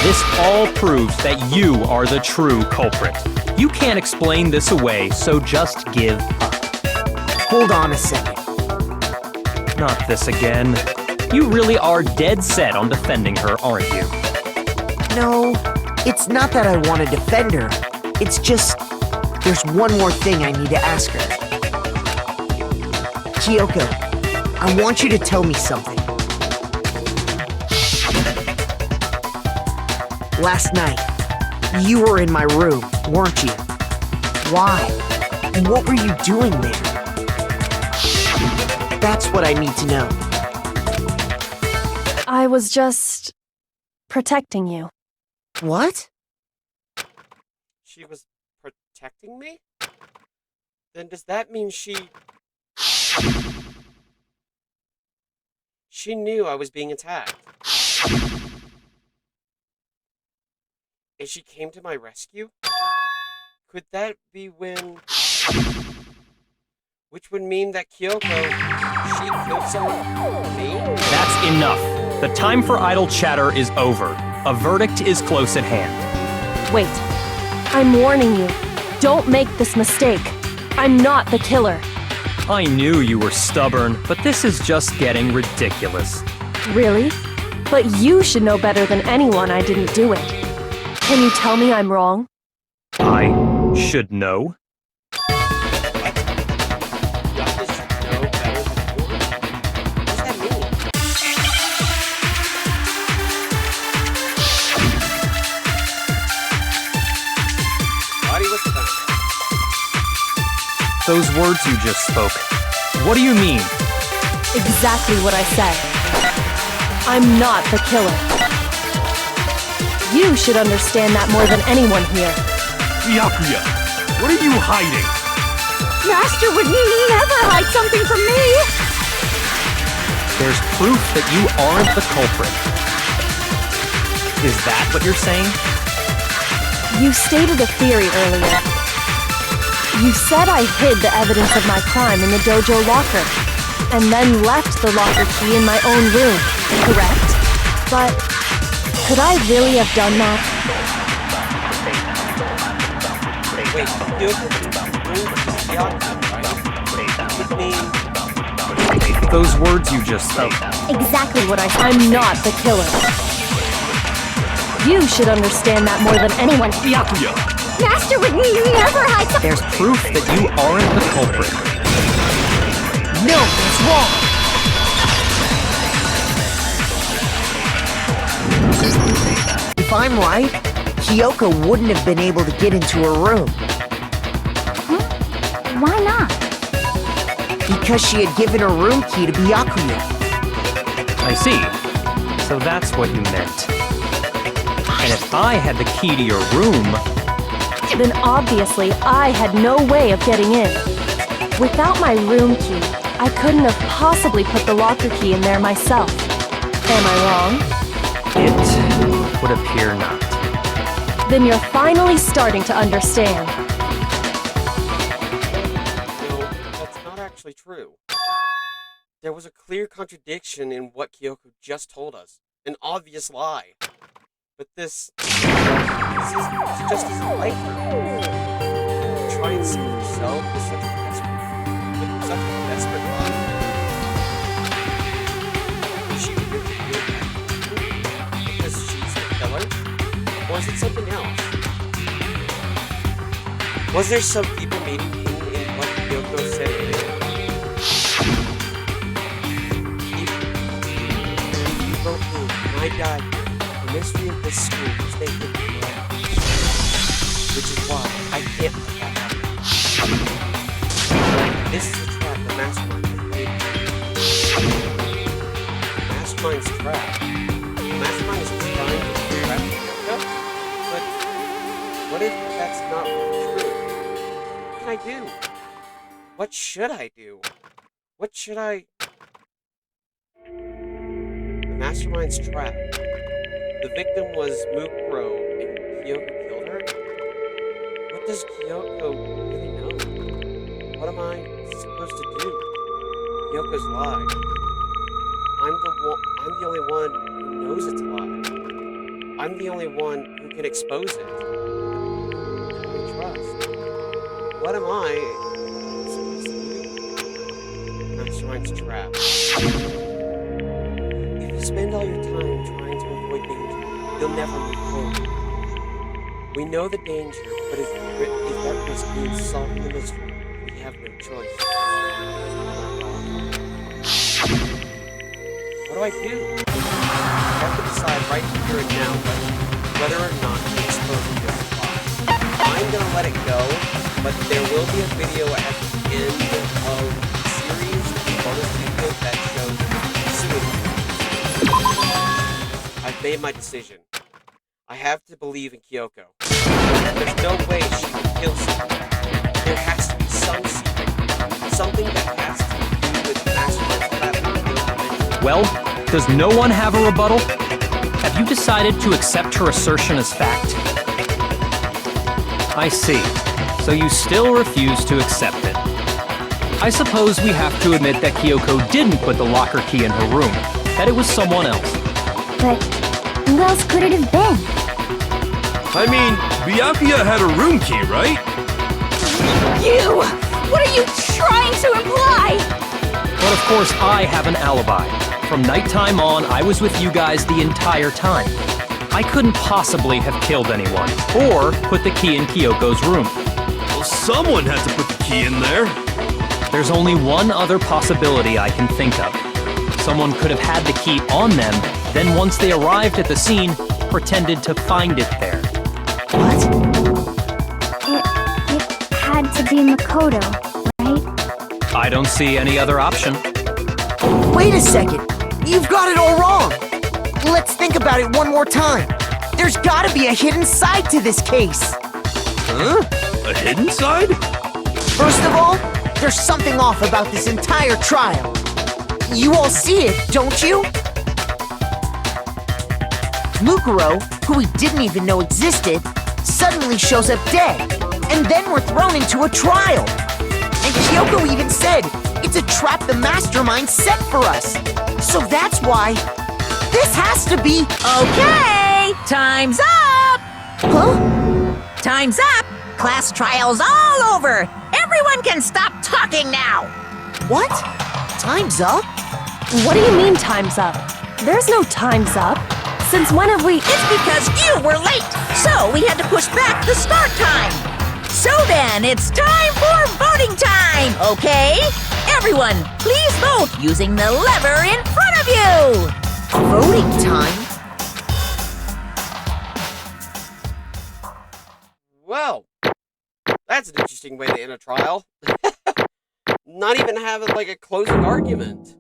Speaker 4: This all proves that you are the true culprit. You can't explain this away, so just give up.
Speaker 7: Hold on a second.
Speaker 4: Not this again. You really are dead set on defending her, aren't you?
Speaker 7: No, it's not that I want to defend her. It's just, There's one more thing I need to ask her. Kyoko, I want you to tell me something. Last night, you were in my room, weren't you? Why? What were you doing there? That's what I need to know.
Speaker 8: I was just protecting you.
Speaker 7: What?
Speaker 2: She was protecting me? Then does that mean she knew I was being attacked? And she came to my rescue? Could that be when... Which would mean that Kyoko, she killed someone? Me?
Speaker 4: That's enough. The time for idle chatter is over. A verdict is close at hand.
Speaker 8: Wait. I'm warning you. Don't make this mistake. I'm not the killer.
Speaker 4: I knew you were stubborn, but this is just getting ridiculous.
Speaker 8: Really? But you should know better than anyone I didn't do it. Can you tell me I'm wrong?
Speaker 4: I should know? Those words you just spoke. What do you mean?
Speaker 8: Exactly what I said. I'm not the killer. You should understand that more than anyone here.
Speaker 5: Byakuya, what are you hiding?
Speaker 9: Master would never hide something from me!
Speaker 4: There's proof that you aren't the culprit. Is that what you're saying?
Speaker 8: You stated a theory earlier. You said I hid the evidence of my crime in the dojo locker, and then left the locker key in my own room, correct? But could I really have done that?
Speaker 2: Wait,
Speaker 4: Those words you just spoke.
Speaker 8: Exactly what I'm not the killer. You should understand that more than anyone.
Speaker 5: Byakuya!
Speaker 9: Master would never hide something.
Speaker 4: There's proof that you aren't the culprit.
Speaker 7: No, it's wrong! If I'm right, Kyoko wouldn't have been able to get into her room.
Speaker 6: Why not?
Speaker 7: Because she had given her room key to Byakuya.
Speaker 4: I see. So that's what you meant. And if I had the key to your room...
Speaker 8: Then obviously I had no way of getting in. Without my room key, I couldn't have possibly put the locker key in there myself. Am I wrong?
Speaker 4: It would appear not.
Speaker 8: Then you're finally starting to understand.
Speaker 2: No, that's not actually true. There was a clear contradiction in what Kyoko just told us. An obvious lie. But this just isn't like her. To try and save herself with such a desperate lie. Is she really doing that because she's the killer? Or is it something else? Was there some deeper meaning in what Kyoko said earlier? If you both knew and I died, the mystery of this school will stay hidden forever. Which is why I can't let that happen. This is a trap the Mastermind has laid. The Mastermind's trap? The Mastermind is trying to trap Kyoko? But what if that's not really true? What can I do? What should I do? What should I... The Mastermind's trap. The victim was Mukuro, and Kyoko killed her? What does Kyoko really know? What am I supposed to do? Kyoko's lie. I'm the only one who knows it's a lie. I'm the only one who can expose it. Who can I trust? What am I supposed to do? Mastermind's trap. If you spend all your time trying to avoid danger, you'll never move forward. We know the danger, but if that risk means solving the mystery, we have no choice. What do I do? I have to decide right here and now whether or not to expose this lie. I'm gonna let it go, but there will be a video at the end of the series, a bonus video that shows suicide. I've made my decision. I have to believe in Kyoko. There's no way she would kill someone. There has to be some secret. Something that has to do with Master's Lab.
Speaker 4: Well, does no one have a rebuttal? Have you decided to accept her assertion as fact? I see. So you still refuse to accept it. I suppose we have to admit that Kyoko didn't put the locker key in her room, that it was someone else.
Speaker 6: But who else could it have been?
Speaker 5: I mean, Byakuya had a room key, right?
Speaker 9: You! What are you trying to imply?
Speaker 4: But of course, I have an alibi. From nighttime on, I was with you guys the entire time. I couldn't possibly have killed anyone, or put the key in Kyoko's room.
Speaker 5: Well, someone had to put the key in there.
Speaker 4: There's only one other possibility I can think of. Someone could have had the key on them, then once they arrived at the scene, pretended to find it there.
Speaker 6: What? It had to be Makoto, right?
Speaker 4: I don't see any other option.
Speaker 7: Wait a second. You've got it all wrong. Let's think about it one more time. There's gotta be a hidden side to this case.
Speaker 5: Huh? A hidden side?
Speaker 7: First of all, there's something off about this entire trial. You all see it, don't you? Mukuro, who we didn't even know existed, suddenly shows up dead, and then we're thrown into a trial. And Kyoko even said, it's a trap the mastermind set for us. So that's why this has to be...
Speaker 3: Okay, time's up!
Speaker 7: Huh?
Speaker 3: Time's up! Class trial's all over! Everyone can stop talking now!
Speaker 7: What? Time's up?
Speaker 8: What do you mean time's up? There's no time's up. Since when have we...
Speaker 3: It's because you were late, so we had to push back the start time. So then, it's time for voting time, okay? Everyone, please vote using the lever in front of you!
Speaker 7: Voting time?
Speaker 2: Well, that's an interesting way to end a trial. Not even having like a closing argument.